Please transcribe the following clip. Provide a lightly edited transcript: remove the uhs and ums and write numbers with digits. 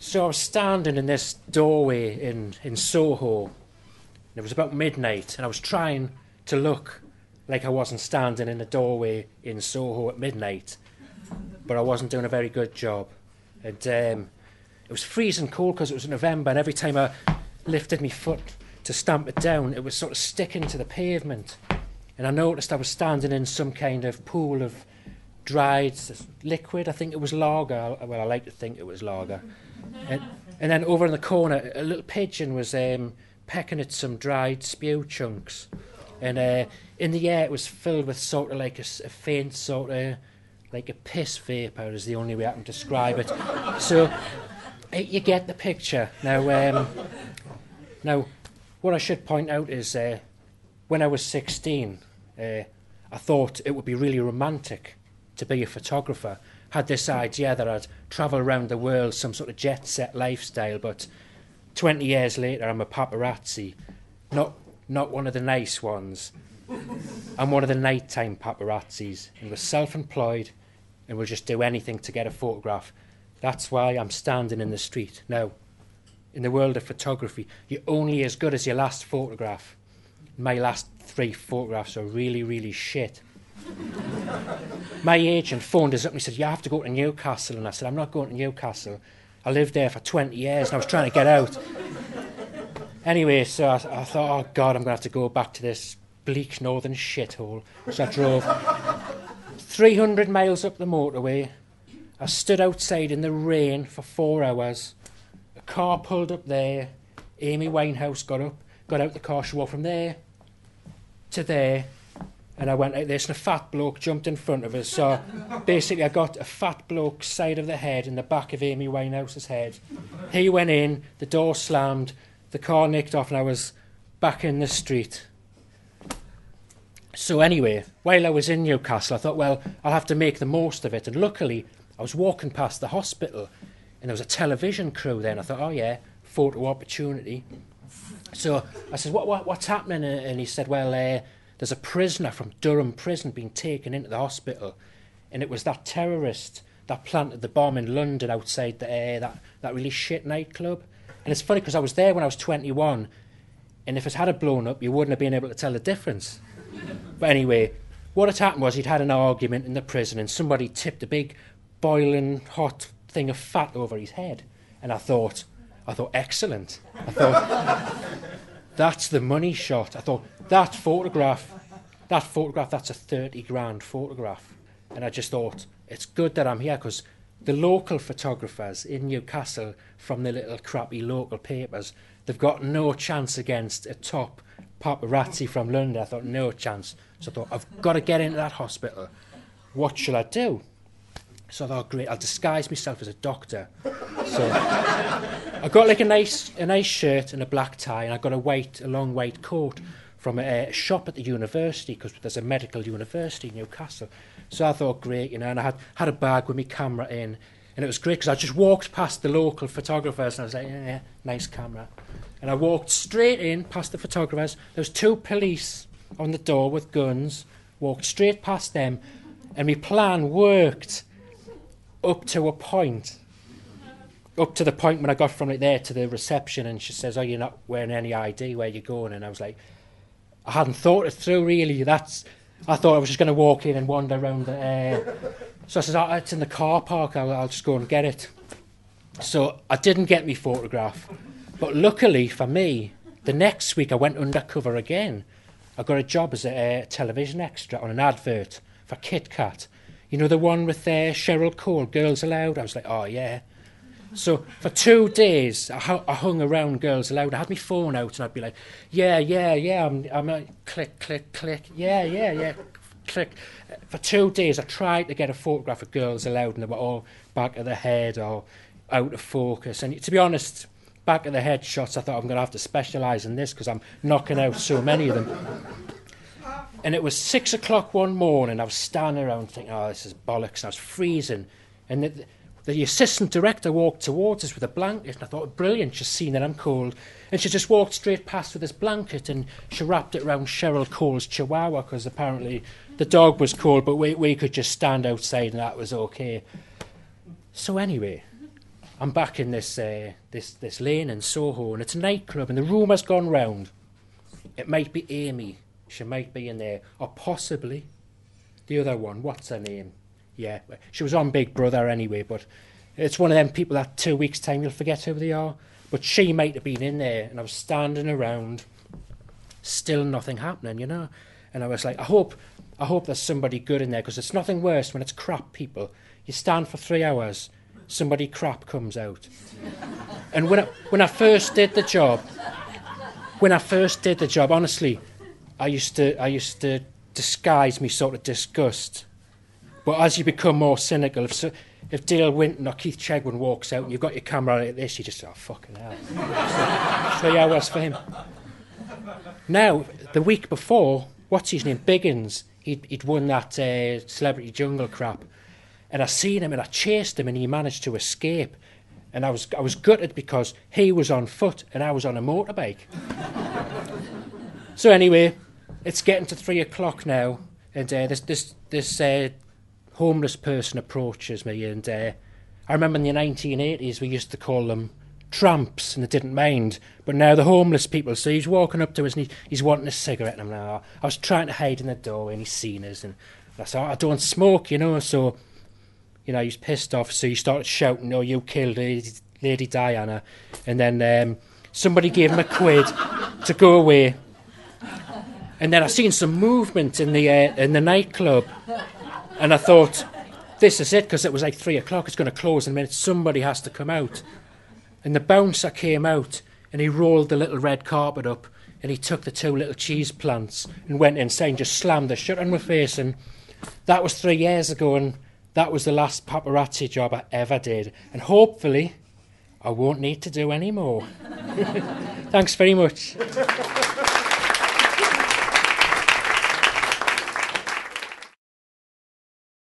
So I was standing in this doorway in Soho. And it was about midnight, and I was trying to look like I wasn't standing in a doorway in Soho at midnight, but I wasn't doing a very good job. And it was freezing cold because it was November, and every time I lifted my foot to stamp it down, it was sort of sticking to the pavement. And I noticed I was standing in some kind of pool of dried liquid. I think it was lager. Well, I like to think it was lager. And then over in the corner, a little pigeon was pecking at some dried spew chunks. And in the air, it was filled with sort of like a faint sort of, like a piss vapour is the only way I can describe it. So you get the picture. Now, what I should point out is when I was 16, I thought it would be really romantic to be a photographer. Had this idea that I'd travel around the world, some sort of jet-set lifestyle, but 20 years later I'm a paparazzi. Not one of the nice ones. I'm one of the nighttime paparazzis, and we're self-employed and we'll just do anything to get a photograph. That's why I'm standing in the street. Now, in the world of photography, you're only as good as your last photograph. My last 3 photographs are really, really shit. My agent phoned us up and he said, you have to go to Newcastle. And I said, I'm not going to Newcastle. I lived there for 20 years and I was trying to get out. Anyway, so I thought, oh God, I'm going to have to go back to this bleak northern shithole. So I drove 300 miles up the motorway. I stood outside in the rain for 4 hours. A car pulled up there. Amy Winehouse got out the car. She walked from there to there. And I went like this, and a fat bloke jumped in front of us. So basically I got a fat bloke's side of the head in the back of Amy Winehouse's head. He went in, the door slammed, the car nicked off, and I was back in the street. So anyway, while I was in Newcastle, I thought, well, I'll have to make the most of it. And luckily, I was walking past the hospital, and there was a television crew there, and I thought, oh yeah, photo opportunity. So I said, what's happening? And he said, well, there's a prisoner from Durham prison being taken into the hospital, and it was that terrorist that planted the bomb in London outside that really shit nightclub. And it's funny because I was there when I was 21, and if it had blown up, you wouldn't have been able to tell the difference. But anyway, what had happened was he'd had an argument in the prison, and somebody tipped a big boiling hot thing of fat over his head. And I thought, excellent. I thought, that's the money shot. I thought, that photograph, that's a 30 grand photograph. And I just thought, it's good that I'm here, because the local photographers in Newcastle from the little crappy local papers, they've got no chance against a top paparazzi from London. I thought, no chance. So I thought, I've got to get into that hospital. What shall I do? So I thought, great, I'll disguise myself as a doctor. So I got like a nice shirt and a black tie, and I got a long white coat from a shop at the university, because there's a medical university in Newcastle. So I thought, great, and I had a bag with my camera in, and it was great because I just walked past the local photographers, and I was like, yeah, nice camera. And I walked straight in past the photographers. There was 2 police on the door with guns, walked straight past them, and my plan worked up to the point when I got from like there to the reception, and she says, oh, you're not wearing any ID, where you going? And I was like, I hadn't thought it through really. I thought I was just going to walk in and wander around the so I said, oh, it's in the car park, I'll just go and get it. So I didn't get my photograph, but luckily for me, the next week I went undercover again. I got a job as a television extra on an advert for Kit Kat. You know, the one with Cheryl Cole, Girls Aloud? I was like, oh, yeah. So for 2 days, I hung around Girls Aloud. I had my phone out, and I'd be like, yeah, I'm click, click, click, yeah, click. For 2 days, I tried to get a photograph of Girls Aloud, and they were all back of the head or out of focus. And to be honest, back of the head shots, I thought I'm going to have to specialise in this because I'm knocking out so many of them. And it was 6 o'clock one morning. I was standing around thinking, oh, this is bollocks. And I was freezing. And the assistant director walked towards us with a blanket. And I thought, brilliant, she's seen that I'm cold. And she just walked straight past with this blanket. And she wrapped it around Cheryl Cole's chihuahua because apparently the dog was cold. But we could just stand outside and that was okay. So anyway, I'm back in this lane in Soho, and it's a nightclub, and the rumour's gone round. It might be Amy. She might be in there. Or possibly the other one. What's her name? Yeah, she was on Big Brother anyway, but it's one of them people that 2 weeks' time you'll forget who they are. But she might have been in there, and I was standing around, still nothing happening, you know. And I was like, I hope there's somebody good in there, because it's nothing worse when it's crap people. You stand for 3 hours, somebody crap comes out. And when I first did the job, honestly, I used to disguise me sort of disgust. But as you become more cynical, if Dale Winton or Keith Chegwin walks out and you've got your camera like this, you just, oh, fucking hell. So 3 hours for him. Now, the week before, what's his name? Biggins. He'd won that Celebrity Jungle crap. And I seen him and I chased him and he managed to escape. And I was gutted because he was on foot and I was on a motorbike. So anyway, it's getting to 3 o'clock now, and this homeless person approaches me, and I remember in the 1980s we used to call them tramps, and they didn't mind. But now the homeless people, so he's walking up to us and he's wanting a cigarette, and I'm like, oh. I was trying to hide in the doorway and he's seen us, and I said, oh, I don't smoke, you know, so, you know, he's pissed off, so he started shouting, oh, you killed Lady Diana, and then somebody gave him a quid to go away. And then I seen some movement in the nightclub, and I thought, this is it, because it was like 3 o'clock, it's going to close in a minute, somebody has to come out. And the bouncer came out, and he rolled the little red carpet up, and he took the 2 little cheese plants and went inside and just slammed the shut on my face. And that was 3 years ago, and that was the last paparazzi job I ever did. And hopefully, I won't need to do any more. Thanks very much.